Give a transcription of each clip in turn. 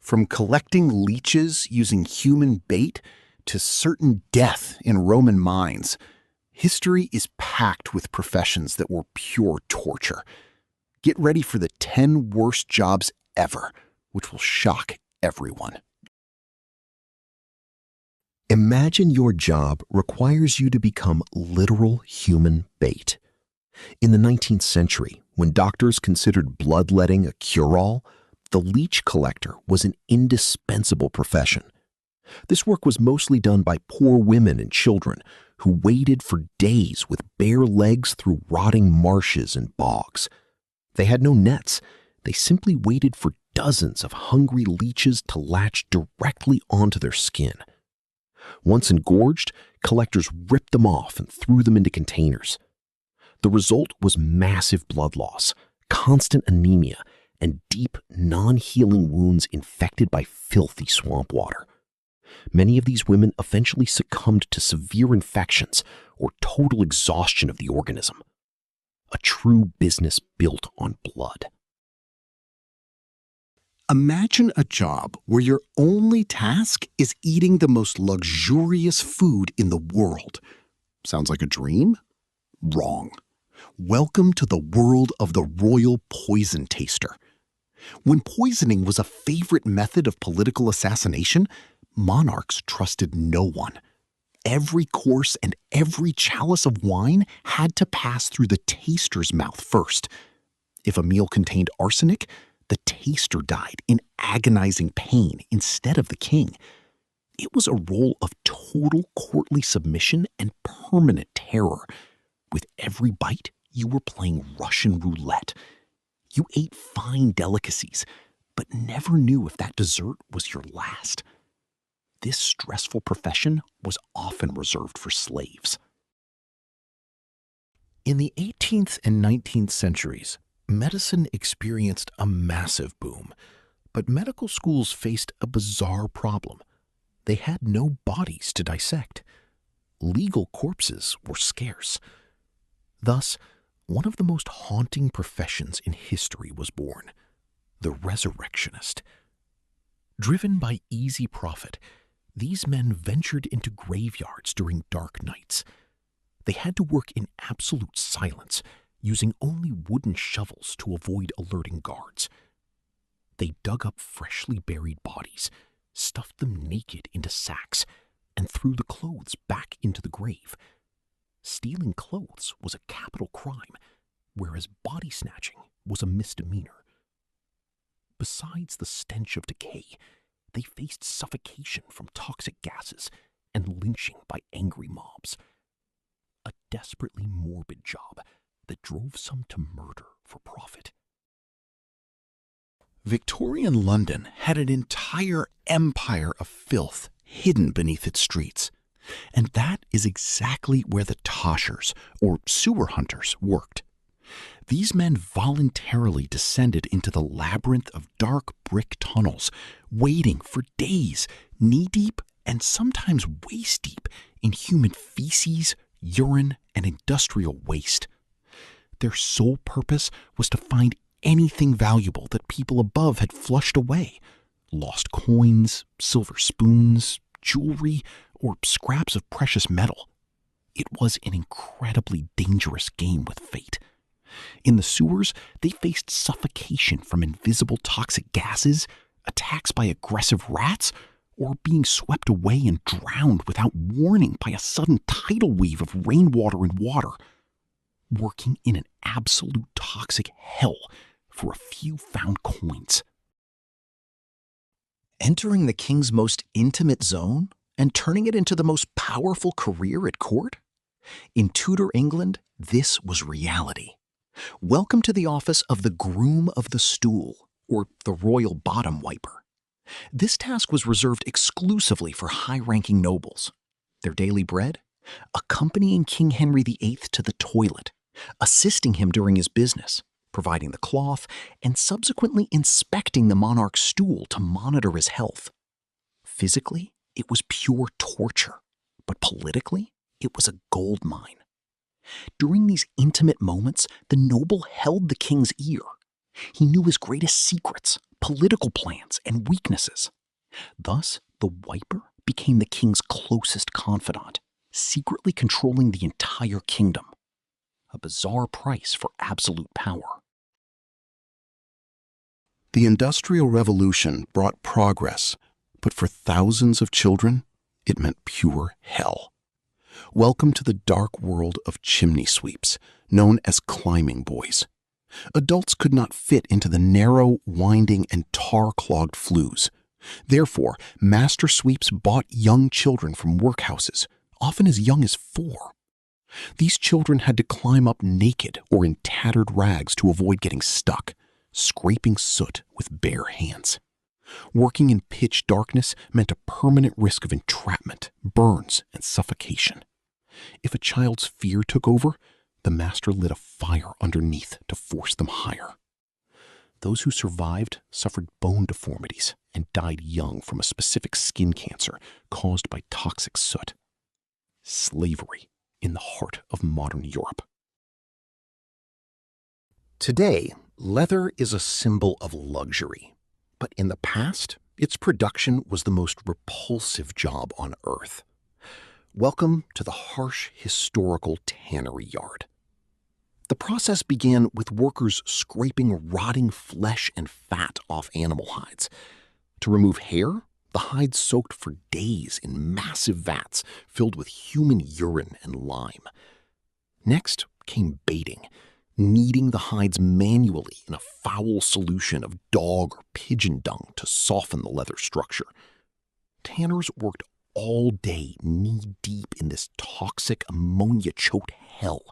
From collecting leeches using human bait to certain death in Roman mines, history is packed with professions that were pure torture. Get ready for the 10 worst jobs ever, which will shock everyone. Imagine your job requires you to become literal human bait. In the 19th century, when doctors considered bloodletting a cure-all, the leech collector was an indispensable profession. This work was mostly done by poor women and children who waded for days with bare legs through rotting marshes and bogs. They had no nets. They simply waited for dozens of hungry leeches to latch directly onto their skin. Once engorged, collectors ripped them off and threw them into containers. The result was massive blood loss, constant anemia, and deep, non-healing wounds infected by filthy swamp water. Many of these women eventually succumbed to severe infections or total exhaustion of the organism. A true business built on blood. Imagine a job where your only task is eating the most luxurious food in the world. Sounds like a dream? Wrong. Welcome to the world of the royal poison taster. When poisoning was a favorite method of political assassination, monarchs trusted no one. Every course and every chalice of wine had to pass through the taster's mouth first. If a meal contained arsenic, the taster died in agonizing pain instead of the king. It was a role of total courtly submission and permanent terror. With every bite, you were playing Russian roulette. You ate fine delicacies, but never knew if that dessert was your last. This stressful profession was often reserved for slaves. In the 18th and 19th centuries, medicine experienced a massive boom, but medical schools faced a bizarre problem. They had no bodies to dissect. Legal corpses were scarce. Thus, one of the most haunting professions in history was born: the resurrectionist. Driven by easy profit, these men ventured into graveyards during dark nights. They had to work in absolute silence, using only wooden shovels to avoid alerting guards. They dug up freshly buried bodies, stuffed them naked into sacks, and threw the clothes back into the grave. Stealing clothes was a capital crime, whereas body snatching was a misdemeanor. Besides the stench of decay, they faced suffocation from toxic gases and lynching by angry mobs. A desperately morbid job that drove some to murder for profit. Victorian London had an entire empire of filth hidden beneath its streets. And that is exactly where the toshers, or sewer hunters, worked. These men voluntarily descended into the labyrinth of dark brick tunnels, wading for days, knee-deep and sometimes waist-deep in human feces, urine, and industrial waste. Their sole purpose was to find anything valuable that people above had flushed away: lost coins, silver spoons, jewelry, or scraps of precious metal. It was an incredibly dangerous game with fate. In the sewers, they faced suffocation from invisible toxic gases, attacks by aggressive rats, or being swept away and drowned without warning by a sudden tidal wave of rainwater and water. Working in an absolute toxic hell for a few found coins. Entering the king's most intimate zone and turning it into the most powerful career at court? In Tudor England, this was reality. Welcome to the office of the Groom of the Stool, or the Royal Bottom Wiper. This task was reserved exclusively for high-ranking nobles. Their daily bread? Accompanying King Henry VIII to the toilet, assisting him during his business, providing the cloth, and subsequently inspecting the monarch's stool to monitor his health. Physically, it was pure torture, but politically, it was a gold mine. During these intimate moments, the noble held the king's ear. He knew his greatest secrets, political plans, and weaknesses. Thus, the Wiper became the king's closest confidant, secretly controlling the entire kingdom. A bizarre price for absolute power. The Industrial Revolution brought progress, but for thousands of children, it meant pure hell. Welcome to the dark world of chimney sweeps, known as climbing boys. Adults could not fit into the narrow, winding, and tar-clogged flues. Therefore, master sweeps bought young children from workhouses, often as young as 4. These children had to climb up naked or in tattered rags to avoid getting stuck, scraping soot with bare hands. Working in pitch darkness meant a permanent risk of entrapment, burns, and suffocation. If a child's fear took over, the master lit a fire underneath to force them higher. Those who survived suffered bone deformities and died young from a specific skin cancer caused by toxic soot. Slavery in the heart of modern Europe. Today, leather is a symbol of luxury, but in the past, its production was the most repulsive job on Earth. Welcome to the harsh historical tannery yard. The process began with workers scraping rotting flesh and fat off animal hides. To remove hair, the hides soaked for days in massive vats filled with human urine and lime. Next came baiting, kneading the hides manually in a foul solution of dog or pigeon dung to soften the leather structure. Tanners worked all day knee-deep in this toxic, ammonia-choked hell.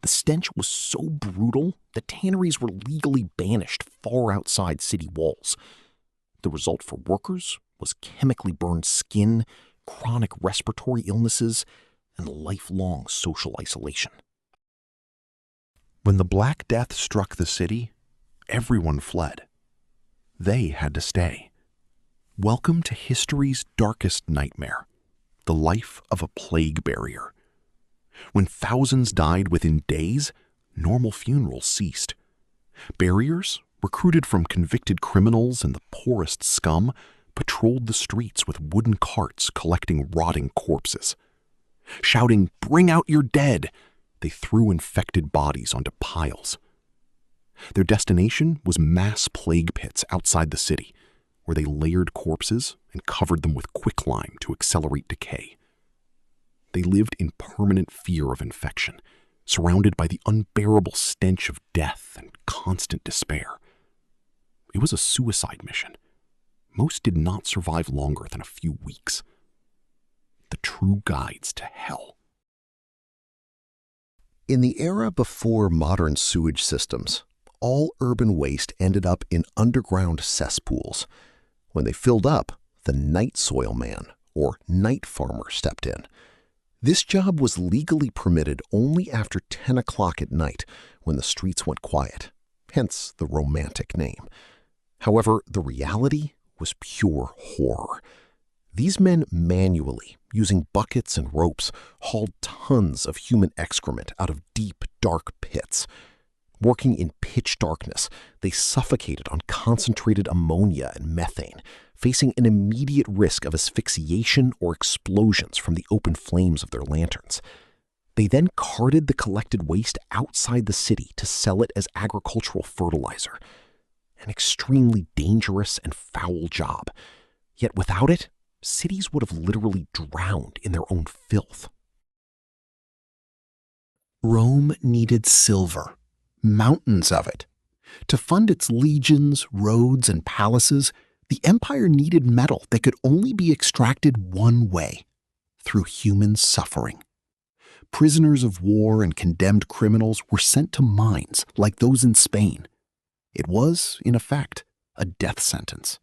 The stench was so brutal that tanneries were legally banished far outside city walls. The result for workers was chemically burned skin, chronic respiratory illnesses, and lifelong social isolation. When the Black Death struck the city, everyone fled. They had to stay. Welcome to history's darkest nightmare, the life of a plague barrier. When thousands died within days, normal funerals ceased. Barriers, recruited from convicted criminals and the poorest scum, patrolled the streets with wooden carts collecting rotting corpses. Shouting, "Bring out your dead!" they threw infected bodies onto piles. Their destination was mass plague pits outside the city, where they layered corpses and covered them with quicklime to accelerate decay. They lived in permanent fear of infection, surrounded by the unbearable stench of death and constant despair. It was a suicide mission. Most did not survive longer than a few weeks. The true guides to hell. In the era before modern sewage systems, all urban waste ended up in underground cesspools. When they filled up, the night soil man, or night farmer, stepped in. This job was legally permitted only after 10 o'clock at night, when the streets went quiet, hence the romantic name. However, the reality was pure horror. These men manually, using buckets and ropes, hauled tons of human excrement out of deep, dark pits. Working in pitch darkness, they suffocated on concentrated ammonia and methane, facing an immediate risk of asphyxiation or explosions from the open flames of their lanterns. They then carted the collected waste outside the city to sell it as agricultural fertilizer. An extremely dangerous and foul job. Yet without it, cities would have literally drowned in their own filth. Rome needed silver, mountains of it. To fund its legions, roads, and palaces, the empire needed metal that could only be extracted one way, through human suffering. Prisoners of war and condemned criminals were sent to mines like those in Spain. It was, in effect, a death sentence.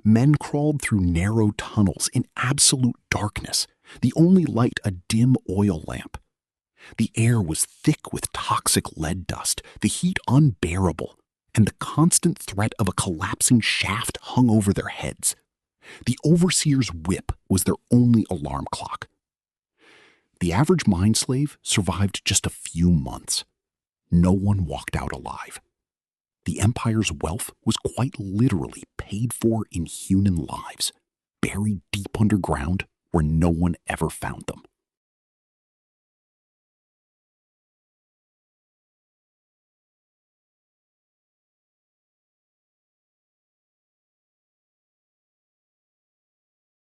Men crawled through narrow tunnels in absolute darkness, the only light a dim oil lamp. The air was thick with toxic lead dust, the heat unbearable, and the constant threat of a collapsing shaft hung over their heads. The overseer's whip was their only alarm clock. The average mine slave survived just a few months. No one walked out alive. The empire's wealth was quite literally paid for in human lives, buried deep underground where no one ever found them.